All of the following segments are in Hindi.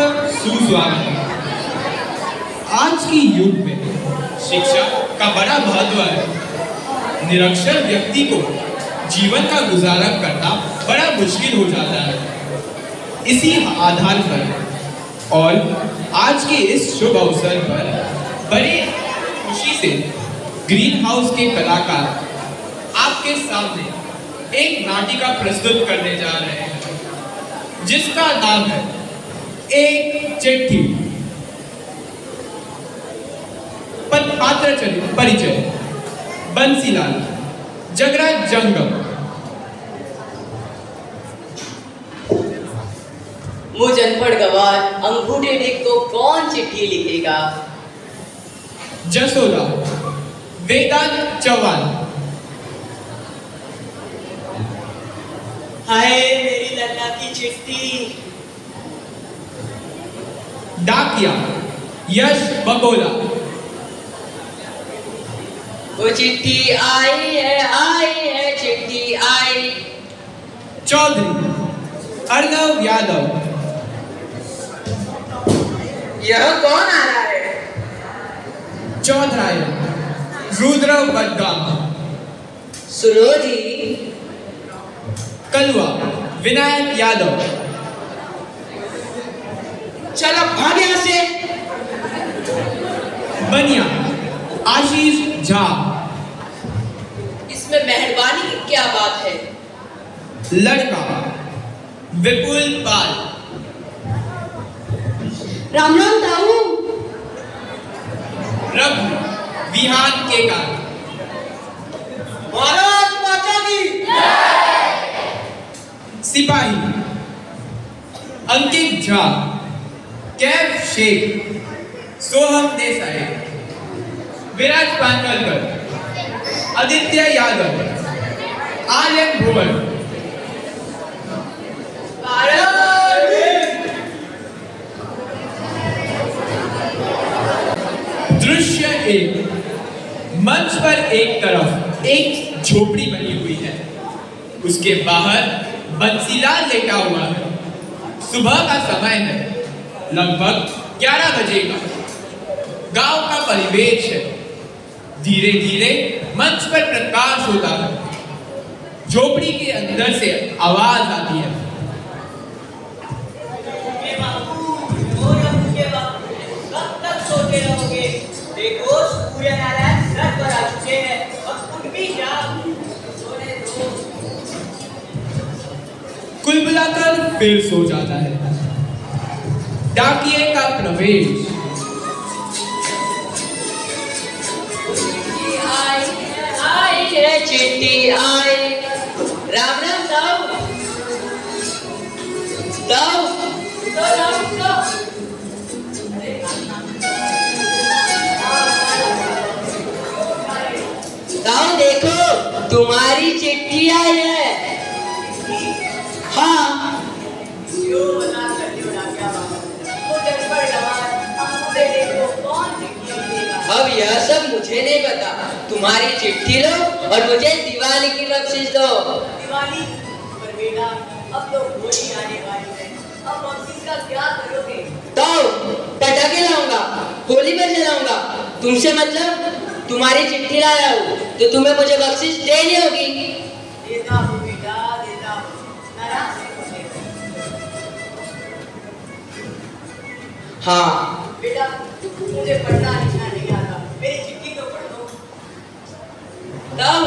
सुस्वागत है। आज की युग में शिक्षा का बड़ा महत्व है। निरक्षर व्यक्ति को जीवन का गुजारा करना बड़ा मुश्किल हो जाता है। इसी आधार पर और आज के इस शुभ अवसर पर बड़े खुशी से ग्रीन हाउस के कलाकार आपके सामने एक नाटिका प्रस्तुत करने जा रहे हैं, जिसका नाम है एक चिट्ठी। पात्र परिचय: बंसीलाल, जगराज जंगम। मुझ अनपढ़ गवार अंगूठे टेक को कौन चिट्ठी लिखेगा? जसोदा, वेदांत चौहान। हाय मेरी लल्ला की चिट्ठी। डाकिया, यश बकोला। वो चिट्ठी आई है चिट्ठी आई। चौधरी, अर्नव यादव। यह कौन आ रहा है? चौधराय, रुद्र बदगाम। सुनो जी। कलवा, विनायक यादव। चलो भाग यहाँ से। बनिया, आशीष झा। इसमें मेहरबानी की क्या बात है? लड़का, विपुल पाल। राम राम ताऊ। रघु, विहान केकार। महाराज माता की। सिपाही, अंकित झा, कैफ शेख, सोहम देसाई, विराज पानवलकर, आदित्य यादव, आर्यन भुवन। दृश्य एक। मंच पर एक तरफ एक झोपड़ी बनी हुई है, उसके बाहर बंसीलाल लेटा हुआ है। सुबह का समय है, लगभग 11 बजे का। गांव का परिवेश है। धीरे धीरे मंच पर प्रकाश होता है। झोपड़ी के अंदर से आवाज आती है। कब तक सोते रहोगे? देखो सूर्य नारायण सर पर आ चुके हैं, अब उठ भी जाओ। सोने दो। कुल मिलाकर फिर सो जाता है। डाकिये का प्रवेश। आई है चिट्ठी आई। राम राम ताऊ। ताऊ ताऊ देखो, तुम्हारी चिट्ठी आई है। हाँ। अब यह सब मुझे नहीं पता। तुम्हारी चिट्ठी लो और मुझे दिवाली की बख्शिश दो। दिवाली पर बेटा, अब तो होली आने वाली है। अब बख्शिश का क्या करोगे? तो पटाखे लाऊंगा, होली पर जलाऊंगा। तुमसे मतलब तुम्हारी चिट्ठी लाया हूँ तो तुम्हें मुझे बख्शिश देनी होगी। देता हूँ बेटा, देता हूँ। नाराज नहीं होने। हाँ बेटा, मुझे पढ़ना लिखना नहीं आता, मेरी चिट्ठी तो पढ़ दो। तब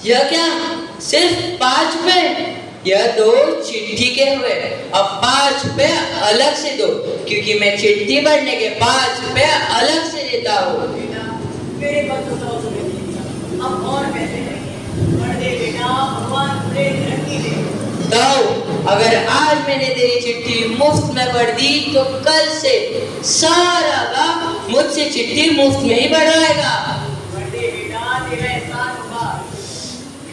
यह क्या, सिर्फ 5 रुपए? यह 2 चिट्ठी के हुए। अब 5 रुपए अलग से दो, क्योंकि मैं चिट्ठी भरने के 5 रुपए अलग से देता हूँ। बेटा, मेरे पास तो 100 रुपए दे दिया, अब और पैसे नहीं। पढ़ दे बेटा, भगवान तुझे तरक्की दे। तो अगर आज मैंने तेरी चिट्ठी मुफ्त में पढ़ दी तो कल से सारा गाँव मुझसे चिट्ठी मुफ्त में ही पढ़वाएगा। पढ़ दे बेटा, तेरा एहसान होगा।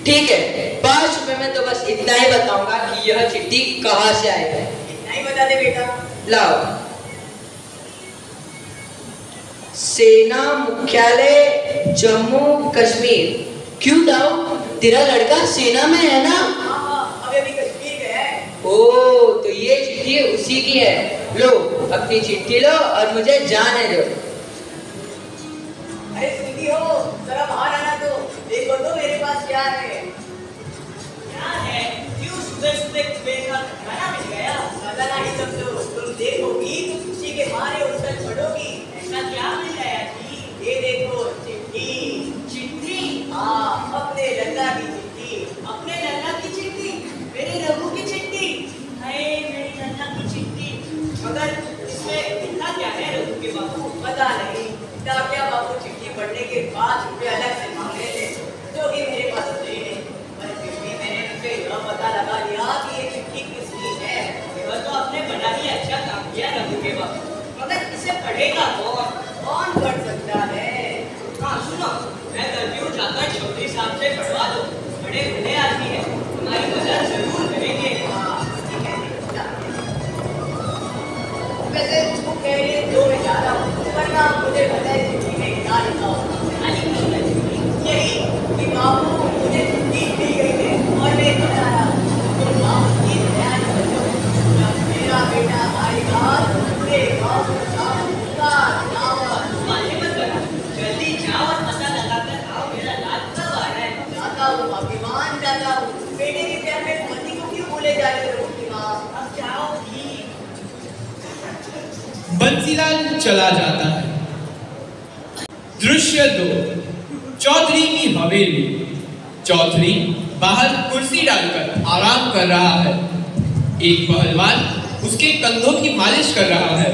ठीक है, 5 रुपए में तो बस इतना ही बताऊंगा कि यह चिट्ठी कहाँ से आई है। इतना ही बता दे बेटा। लाओ। सेना मुख्यालय जम्मू कश्मीर। क्यों दाऊ, तेरा लड़का सेना में है ना? हाँ, अभी कश्मीर गया है। ओ, तो ये चिट्ठी उसी की है। लो अपनी चिट्ठी लो और मुझे जाने दो। अरे सुधी हो, जरा बाहर आना तो, देखो तो मेरे पास क्या है। क्या है? क्यों सुबह सुबह कुएं का खाना मिल गया? पता नहीं सब तो तुम देखोगी तो खुशी के मारे उछल पड़ोगी। ऐसा क्या मिल गया जी? ये देखो चिट्ठी। चिट्ठी? हाँ, अपने लल्ला की चिट्ठी। अपने लल्ला की चिट्ठी? मेरे रघु की चिट्ठी? हाय मेरी लल्ला की चिट्ठी। मगर इसमें लिखा क्या है रघु के बाबू? पता नहीं। क्या बाबू चिट्ठी पढ़ने के 5 रुपए अलग से मांगे थे, जो कि मेरे पास थे नहीं। पर फिर भी मैंने उनसे यह पता लगा लिया कि ये चिट्ठी किसकी है। यह तो आपने बड़ा ही अच्छा काम किया रघु के बाबू। मगर इसे पढ़ेगा कौन? कौन पढ़ सकता है? हाँ सुनो, मैं करती हूँ जाकर चौधरी साहब से पढ़वा दो। बड़े भले आदमी है, हमारी मदद जरूर करेंगे। हाँ ठीक है। वैसे वो कह रही है जो मैं जा रहा हूँ, वरना मुझे बताए चिट्ठी में क्या लिखा होगा। यही कि बाबू मुझे चिट्ठी दी गई है और मैं बता रहा हूँ, तुम बाबू की तैयारी करो। जब मेरा बेटा आएगा तो पूरे गाँव को का दावत मालूम मत करो। जल्दी जाओ और पता लगाकर आओ मेरा लाल कब आ रहा है। जाता हूँ अभिमान, जाता हूँ। बेटे के प्यार में पति को क्यों बोले जा रहे हो कि माँ? अब जाओ भी। बंसीलाल चला जाता है। दृश्य 2, चौधरी की हवेली। चौधरी बाहर कुर्सी डालकर आराम कर रहा है। एक पहलवान उसके कंधों की मालिश कर रहा है।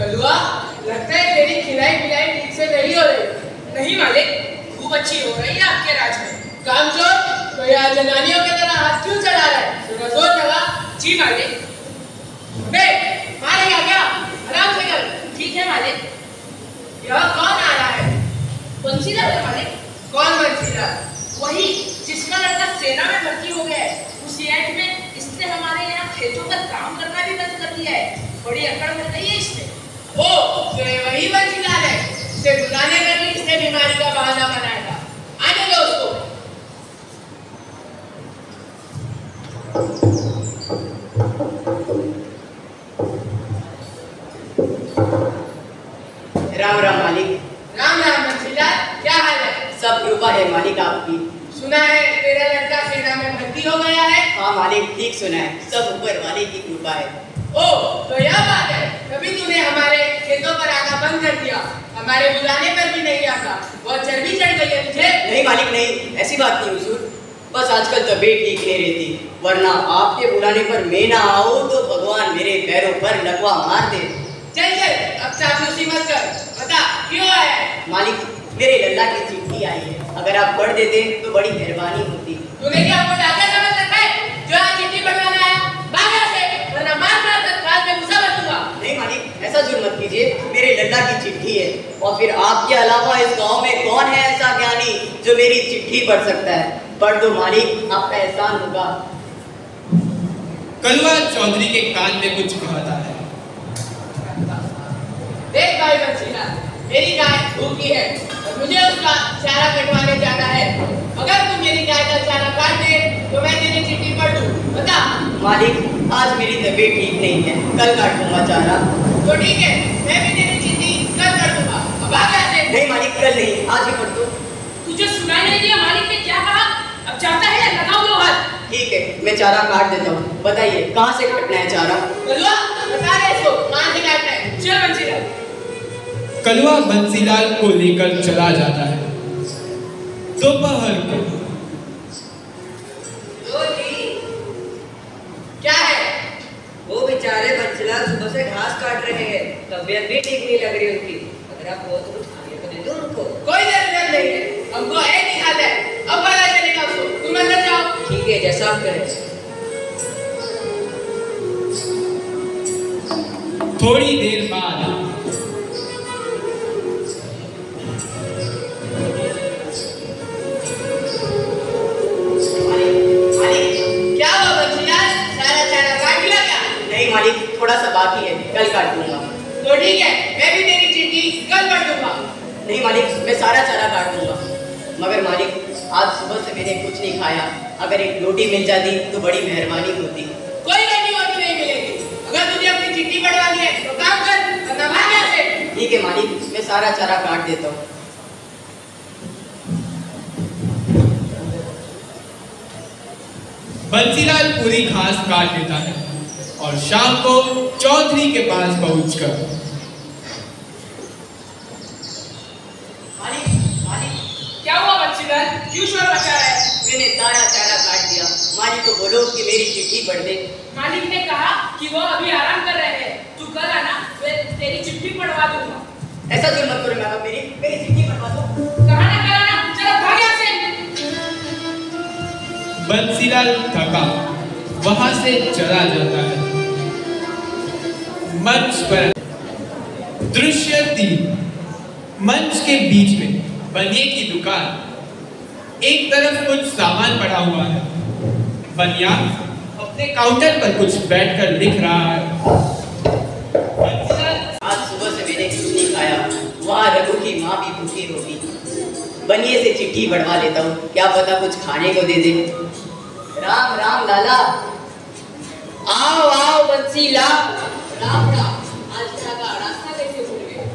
कलुआ, लगता है तेरी खिलाई पिलाई ठीक से नहीं हो रही। नहीं मालिक, खूब अच्छी हो रही है आपके राज में। कामचोर, तो यहाँ जनानियों की तरह हाथ क्यों चढ़ा रहा है? थोड़ा जोर लगा। जी मालिक। देख, मारेगा क्या? आराम से कर। ठीक है मालिक। यह कौन आ रहा है? बंसीलाल है मालिक। कौन बंसीलाल? वही जिसका लड़का सेना में भर्ती हो गया है। उस एड में इसने हमारे यहाँ खेतों का काम करना भी बंद कर दिया है। बड़ी अकड़ हो गई है इसने। ओ, तो वही बंसीलाल है। इसे बुलाने में भी इसने बीमारी का बहाना बनाया था। आने दो उसको। राम राम मालिक। राम राम बंसीलाल, क्या हाल है? सब कृपा है मालिक आपकी। सुना है तेरा लड़का सेना में भर्ती हो गया है। हाँ मालिक, ठीक सुना है। सब ऊपर वाले की कृपा है। ओ, तो यह बात है। कभी तूने हमारे खेतों पर आना बंद कर दिया। हमारे बुलाने पर भी नहीं आता। बहुत चर्बी चढ़ गई है तुझे। नहीं मालिक नहीं, ऐसी बात नहीं हुजूर। बस आजकल तबीयत ठीक नहीं रहती, वरना आपके बुलाने पर मैं ना आऊँ तो भगवान मेरे पैरों पर लकवा मार दे। चल चल, अब चापलूसी मत कर। बता क्यों आया है? मालिक, मेरे लल्ला की चिट्ठी आई है। अगर आप पढ़ देते तो बड़ी मेहरबानी होती। तूने क्या वो डाका समझ रखा है जो आज चिट्ठी पढ़वाना आया? भाग यहाँ से, वरना मार मार कर काल में घुसा बचूंगा। नहीं मालिक, ऐसा जुर्म मत कीजिए। मेरे लल्ला की चिट्ठी है, और फिर आपके अलावा इस गांव में कौन है ऐसा ज्ञानी जो मेरी चिट्ठी पढ़ सकता है? पढ़ दो मालिक, आपका एहसान होगा। कलुआ चौधरी के कान में कुछ कहता है। देख भाई बंसीलाल, मेरी गाय भूखी है और मुझे उसका चारा कटवाने जाना है। अगर तुम मेरी गाय का चारा काट दे तो मैं तेरी चिट्ठी पढ़ दूं। बता। मालिक, आज मेरी तबीयत ठीक नहीं है, कल काट दूंगा चारा। तो ठीक है, मैं भी तेरी चिट्ठी कल कर दूंगा। अब आ गया से। नहीं मालिक, कल नहीं, आज ही पढ़ दो। तुझे सुनाई नहीं दिया मालिक ने क्या कहा? अब चाहता है लगाओ लो हाथ। ठीक है, मैं चारा काट देता हूँ। बताइए कहाँ से काटना है चारा? कलुआ, बता दे इसको कहाँ से काटना है। चल बंसीलाल। कलुआ बंसीलाल को लेकर चला जाता है। दोपहर को क्या है? वो बेचारे बंसीलाल सुबह से घास काट रहे हैं, तबीयत भी ठीक नहीं लग रही उनकी। अगर आप हो तो कुछ खाने को दे दो उनको। कोई जरूरत नहीं है, हमको एक ही खाता है। अब पता चलेगा उसको। तुम अंदर जाओ। ठीक है, जैसा आप कहें। थोड़ी देर बाद क्या हुआ बंसीलाल? सारा चारा काट लिया क्या? नहीं मालिक, थोड़ा सा बाकी है, कल काट दूंगा। तो ठीक है, मैं भी तेरी चिट्ठी कल पढ़ दूंगा। नहीं मालिक, मैं सारा चारा काट दूंगा। मगर मालिक, आज सुबह से मैंने कुछ नहीं खाया। अगर एक रोटी मिल जाती तो बड़ी मेहरबानी होती। कोई नहीं ठीक है मालिक, मैं सारा चारा काट देता हूँ। बंसीलाल पूरी घास काट देता है और शाम को चौधरी के पास पहुंचकर मालिक, मालिक, क्या हुआ बंसीलाल, क्यों शोर मचा रहा है? मैंने सारा चारा काट दिया। मालिक को बोलो कि मेरी चिट्ठी पढ़ दे। मालिक ने कहा कि वो अभी आराम कर रहे हैं, तू कल आना, मैं तेरी चिट्ठी पढ़वा दूंगा। ऐसा जुल्म मत करो मैडम, मेरी चिट्ठी पढ़वा दो। कहा ना कल आना, चलो भाग यहाँ से। बंसीलाल थका वहां से चला जाता है। मंच पर दृश्य 3। मंच के बीच में बनिए की दुकान, एक तरफ कुछ सामान पड़ा हुआ है। बनिया अपने काउंटर पर कुछ बैठकर लिख रहा है। आज सुबह से मैंने कुछ नहीं खाया, वहाँ रघु की माँ भी भूखी होगी। बनिए से चिट्ठी बढ़वा लेता हूँ, क्या पता कुछ खाने को दे दे। राम राम लाला। आओ आओ बंसीलाल। राम राम। आज का रास्ता कैसे भूल गए?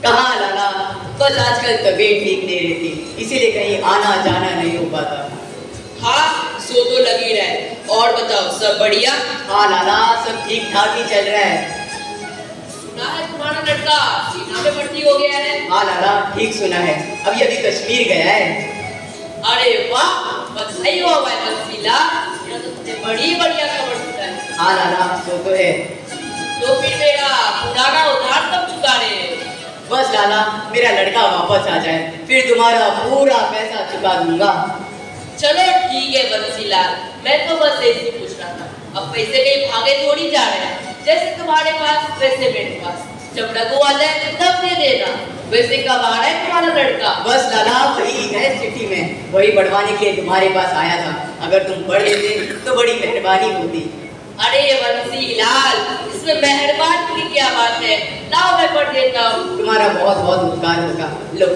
कहाँ लाला, बस आजकल तबीयत ठीक नहीं रहती, इसीलिए कहीं आना जाना नहीं हो पाता। हाँ, सो तो लगी रहे। और बताओ, सब बढ़िया? हाँ लाला, सब ठीक ठाक ही चल रहा है। सुना है तुम्हारा लड़का सेना में भर्ती हो गया है? हाँ लाला, ठीक सुना है, अभी अभी कश्मीर गया है। अरे वाह, बधाई हो भाई बंसीलाल, यह तो तुमने बड़ी बढ़िया खबर सुना है। हाँ लाला, सो तो है। तो फिर मेरा पुराना उधार कब चुकाने? बस लाला, मेरा लड़का वापस आ जाए, फिर तुम्हारा पूरा पैसा चुका दूंगा। चलो ठीक है बंसीलाल, मैं तो बस ऐसे ही पूछ रहा था। अब पैसे कहीं भागे थोड़ी जा रहे हैं, जैसे तुम्हारे पास वैसे मेरे पास। जब रघु आ जाए तब दे देना। वैसे कब आ रहा है तुम्हारा लड़का? बस लाला, वही है चिट्ठी में, वही बढ़वाने के लिए तुम्हारे पास आया था। अगर तुम पढ़ देते तो बड़ी मेहरबानी होती। अरे बंसीलाल, इसमें मेहरबान की क्या बात है? लाओ मैं पढ़ देता हूँ। तुम्हारा बहुत बहुत उपकार होगा, लो।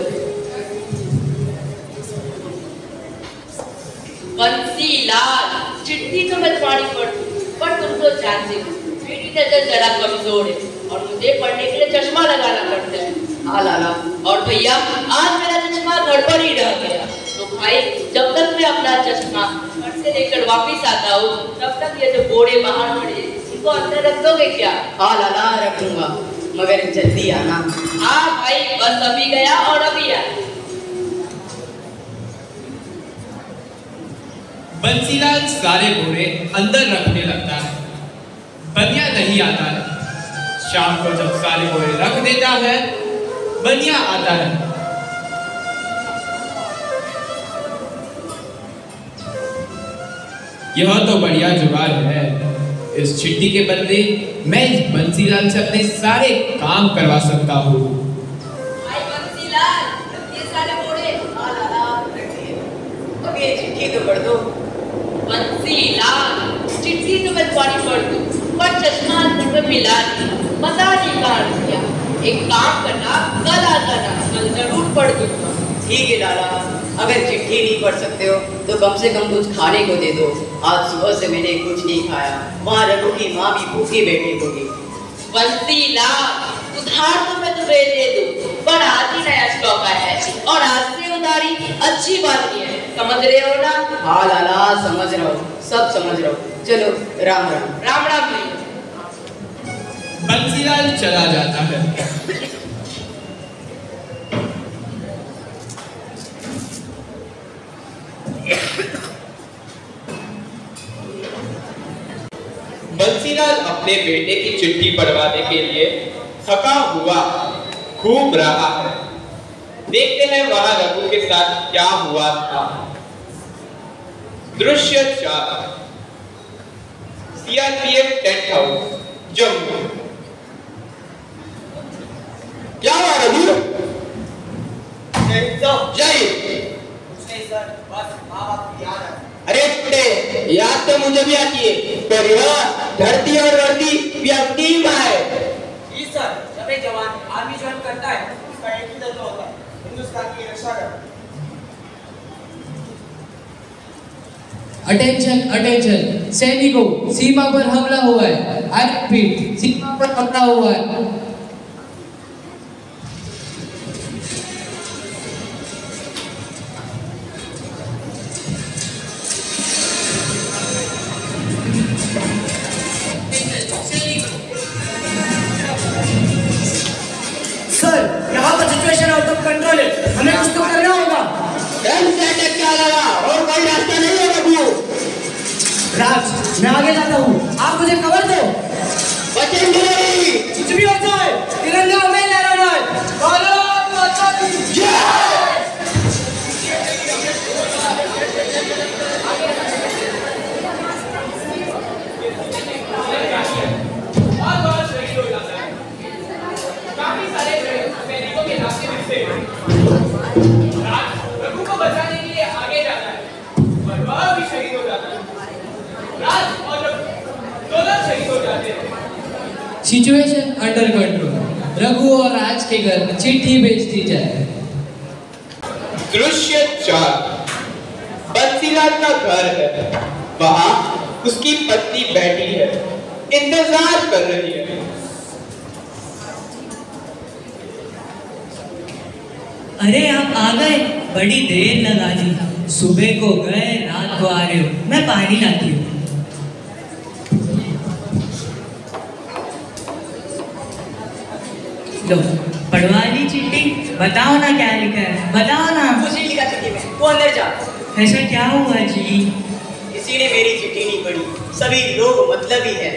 बंसीलाल, चिट्ठी तो मैं तुम्हारी पढ़ दूँ, पर तुम तो जानते हो मेरी नजर जरा कमजोर है और मुझे पढ़ने के लिए चश्मा लगाना पड़ता है। हाँ लाला। और भैया, आज मेरा चश्मा गड़बड़ ही रह गया, तो भाई जब तक मैं अपना चश्मा घर से लेकर वापिस आता हूँ, तब तक ये जो बोरे बाहर पड़े इनको अंदर रख दोगे क्या? हाँ लाला, रखूंगा, मगर जल्दी आना। हाँ भाई, बस अभी गया और अभी आया। बंसीलाल सारे बोरे अंदर रखने लगता है। बनिया नहीं आता है। शाम को जब सारे बोरे रख देता है, बनिया आता है। यह तो बढ़िया जुगाड़ है। इस चिट्ठी के बदले मैं इस बंसीलाल से अपने सारे काम करवा सकता हूँ। भाई बंसीलाल, ये सारे बोरे। हाँ लाला, रखिए। अब ये चिट्ठी तो पढ़ दो। बंसीलाल, चिट्ठी तो मैं तुम्हारी पढ़ दूँ, पर चश्मा अंदर में मिला नहीं, पता नहीं कहाँ गया। एक काम करना, कल आ जाना, कल जरूर पढ़ दूंगा। ठीक है लाला, अगर चिट्ठी नहीं पढ़ सकते हो तो कम से कम कुछ खाने को दे दो। आज सुबह से मैंने कुछ नहीं खाया, वहाँ रघु की माँ भी भूखी बैठी होगी। बंसीलाल, उधार तो मैं तुम्हें दे दूँ, पर आज ही नया स्टॉक आया है और आज से उधारी अच्छी बात नहीं है, समझ रहे हो ना? हाँ लाला, समझ रहा हूँ, सब समझ रहा हूँ। चलो, राम राम। राम राम नहीं। बंसीलाल चला जाता है। बंसीलाल अपने बेटे की चिट्ठी पढ़वाने के लिए थका हुआ घूम रहा है। देखते हैं वहां रघु के साथ क्या हुआ था। दृश्य 4। CRPF tent house, Jammu. क्या हुआ रघु? जय। सर, बस माँ बाप की याद है। अरे बेटे, याद तो मुझे भी आती है, पर यह धरती और वर्दी व्यक्ति है। जी सर, जब एक जवान आर्मी ज्वाइन करता है, उसका एक ही लक्ष्य होता है, हिंदुस्तान की रक्षा करना। अटेंशन अटेंशन, सैनिकों, सीमा पर हमला हुआ है। आई रिपीट, सीमा पर हमला हुआ है। कंट्रोल है, हमें कुछ तो करना होगा। क्या लगा और कोई रास्ता नहीं है रघु। राज, मैं आगे जाता हूँ, आप मुझे कवर दो। बचेंगे नहीं। कुछ भी हो जाए, तिरंगा हमें लहराना है। भारत माता की जय। काफी सारे सैनिकों के रास्ते मिलते हैं। राज रघु को बचाने के लिए आगे जाता है, पर वह भी शहीद हो जाता है। राज और रघु दोनों शहीद हो जाते हैं। Situation under control. रघु और राज के घर चिट्ठी भेज दी जाए। दृश्य 4। बंसीलाल का घर है। वहां उसकी पत्नी बैठी है, इंतजार कर रही है। अरे आप आ गए, बड़ी देर लगा दी। सुबह को गए, रात को आ रहे हो। मैं पानी लाती हूँ। लो, पढ़वा ली चिट्ठी। बताओ ना क्या लिखा है, बताओ ना। कुछ नहीं लिखा चिट्ठी में, तू अंदर जा। ऐसा क्या हुआ जी? किसी ने मेरी चिट्ठी नहीं पढ़ी, सभी लोग मतलबी है।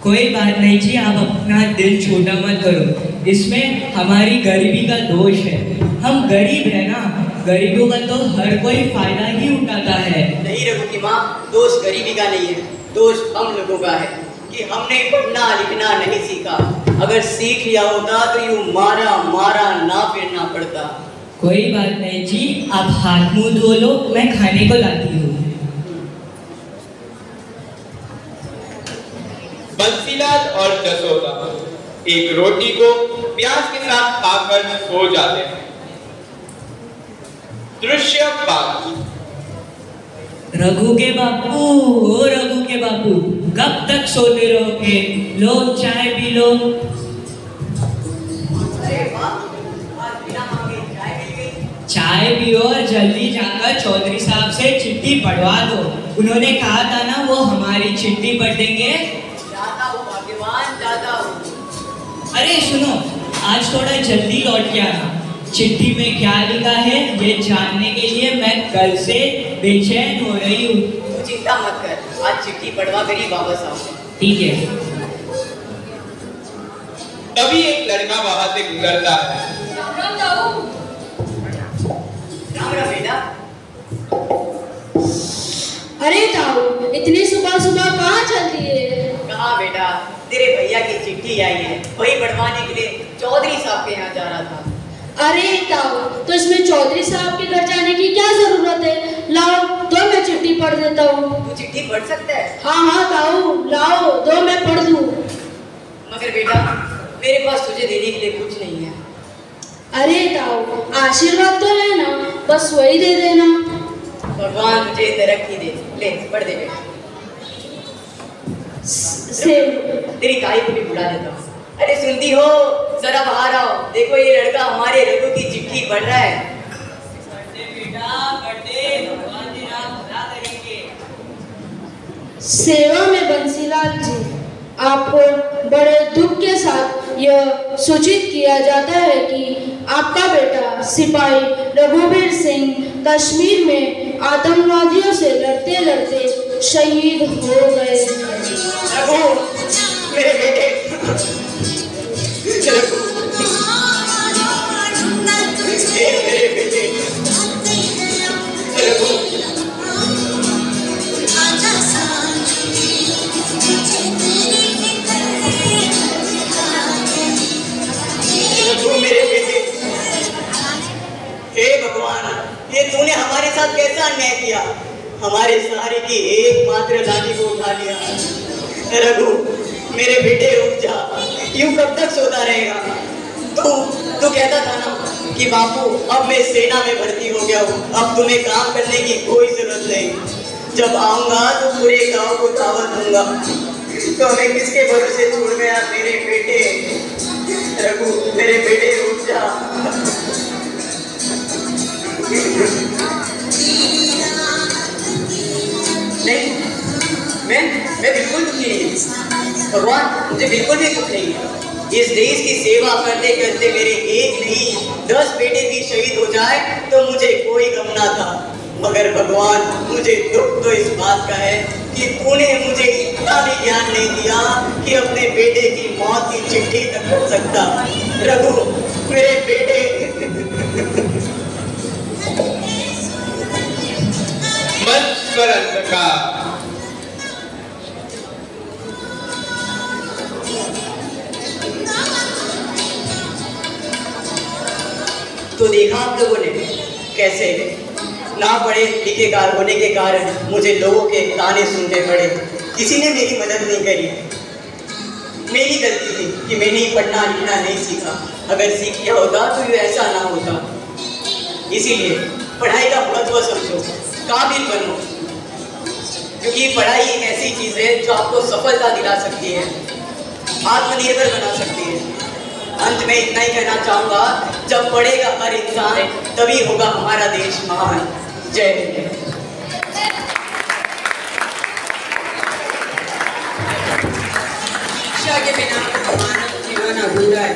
कोई बात नहीं जी, आप अपना दिल छोटा मत करो। इसमें हमारी गरीबी का दोष है। हम गरीब है ना, गरीबों का तो हर कोई फायदा ही उठाता है। नहीं रघु की माँ, दोष गरीबी का नहीं है, दोष हम लोगों का है कि हमने पढ़ना लिखना नहीं सीखा। अगर सीख लिया होता तो यूं मारा मारा ना फिरना पड़ता। कोई बात नहीं जी, आप हाथ मुंह धो लो, मैं खाने को लाती हूँ। बंसीलाल और जसोदा एक रोटी को प्याज के साथ खाकर सो जाते हैं। दृश्य 5। रघु के बापू, ओ रघु के बापू, कब तक सोते रहोगे? लो चाय पी लो। अरे वाह, आज बिना मांगे चाय मिल गई। चाय पियो और जल्दी जाकर चौधरी साहब से चिट्ठी पढ़वा दो। उन्होंने कहा था ना वो हमारी चिट्ठी पढ़ देंगे। जाता हूँ भाग्यवान, जाता हूँ। अरे सुनो, आज थोड़ा जल्दी लौट के आना। चिट्ठी में क्या लिखा है ये जानने के लिए मैं कल से बेचैन हो रही हूँ। तू चिंता मत कर, आज चिट्ठी पढ़वा कर ही वापस आऊँ। ठीक है। तभी एक लड़का वहां से गुजरता है। राम राम बेटा। अरे ताऊ, इतनी सुबह सुबह कहाँ चल दिए? कहाँ बेटा, तेरे भैया की चिट्ठी आई है, वही पढ़वाने के लिए चौधरी साहब के यहाँ जा रहा था। अरे ताऊ, तो इसमें चौधरी साहब के घर जाने की क्या जरूरत है? लाओ, दो मैं चिट्ठी पढ़ देता हूँ। तू चिट्ठी पढ़ सकता है? हाँ हाँ ताऊ, लाओ, दो मैं पढ़ दूँ। मगर बेटा, मेरे पास तुझे देने के लिए कुछ नहीं है। अरे ताऊ, आशीर्वाद तो है ना, बस वही दे देना। भगवान तुझे तरक्की दे, ले पढ़ दे बेटा। तेरी ताई को भी बुला देता हूँ। अरे सुनती हो, जरा बाहर आओ, देखो ये लड़का हमारे रघु की चिट्ठी पढ़ रहा है। पढ़ दे बेटा, पढ़ दे, भगवान तेरा भला करेंगे। सेवा में बंसीलाल जी, आपको बड़े दुख के साथ यह सूचित किया जाता है कि आपका बेटा सिपाही रघुवीर सिंह कश्मीर में आतंकवादियों से लड़ते लड़ते शहीद हो गए। रघु, मेरे बेटे, रघु, मेरे बेटे, रघु, मेरे बेटे। हे भगवान, ये तूने हमारे साथ कैसा अन्याय किया? हमारे सहारे की एकमात्र लाठी को उठा लिया। रघु, मेरे बेटे रुक जा, यूं कब तक सोता रहेगा? तू कहता था ना कि बापू अब मैं सेना में भर्ती हो गया हूँ, अब तुम्हें काम करने की कोई जरूरत नहीं। जब आऊंगा तो पूरे गांव को दावत दूंगा। तो हमें किसके भरोसे छोड़ गया मेरे बेटे? रघु, मेरे बेटे रुक जा। नहीं, मैं बिल्कुल दुखी नहीं। भगवान मुझे बिल्कुल भी दुख नहीं है। इस देश की सेवा करते करते मेरे एक नहीं 10 बेटे भी शहीद हो जाए तो मुझे कोई गम ना था, मगर भगवान मुझे दुख तो इस बात का है कि तूने मुझे इतना भी ज्ञान नहीं दिया कि अपने बेटे की मौत की चिट्ठी तक कर सकता। रघु, मेरे बेटे मंच पर अंधकार। तो देखा आप लोगों ने कैसे ना पढ़े लिखे कार होने के कारण मुझे लोगों के ताने सुनने पड़े। किसी ने मेरी मदद नहीं करी। मेरी गलती थी कि मैंने पढ़ना लिखना नहीं सीखा। अगर सीख लिया होता तो ये ऐसा ना होता। इसीलिए पढ़ाई का महत्व समझो, काबिल बनो, क्योंकि पढ़ाई एक ऐसी चीज़ है जो आपको सफलता दिला सकती है, आत्मनिर्भर बना सकती है। अंत में इतना ही कहना चाहूँगा, जब पढ़ेगा हर इंसान तभी होगा हमारा देश महान। जय हिंद। शिक्षा के बिना मानव जीवन अधूरा है।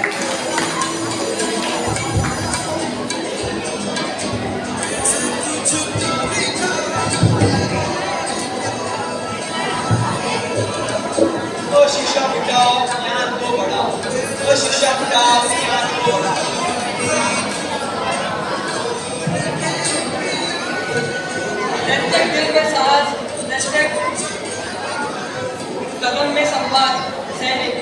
तो शिक्षा बचाओ ज्ञान को बढ़ाओ, तो शिक्षा बचाओ ज्ञान को बढ़ाओ। नर्तक दिल के साथ, नर्तक कदम में संवाद, सैनिक।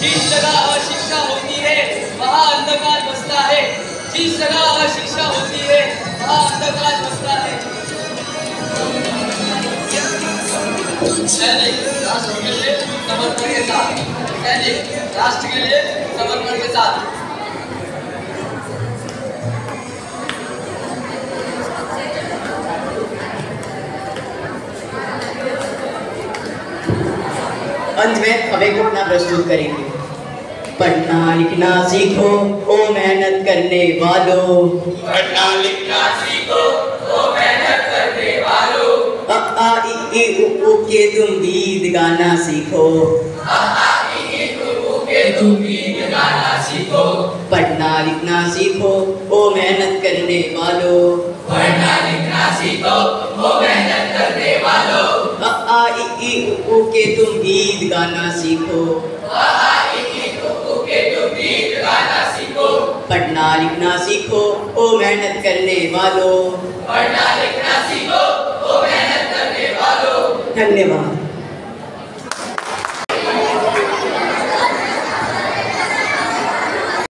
जिस जगह अशिक्षा होती है वहाँ अंधकार बसता है, जिस जगह अशिक्षा होती है वहाँ अंधकार बसता है। सैनिक राष्ट्र के लिए समर्पण के साथ, सैनिक राष्ट्र के लिए समर्पण के साथ। अंत में हमें घटना प्रस्तुत करेंगे। पढ़ना लिखना सीखो ओ मेहनत करने वालों, पढ़ना लिखना सीखो ओ मेहनत करने वालों। अ आ इ उ के तुम गीत गाना सीखो, अ आ इ उ के तुम गीत गाना सीखो। पढ़ना लिखना सीखो ओ मेहनत करने वालों, पढ़ना लिखना सीखो ओ मेहनत करने वालों। अ आ इ उ के तुम गीत गाना सीखो, अ आ इ उ के तुम गीत गाना सीखो। पढ़ना लिखना सीखो ओ मेहनत करने वालों, पढ़ना लिखना सीखो ओ मेहनत करने वालों। धन्यवाद।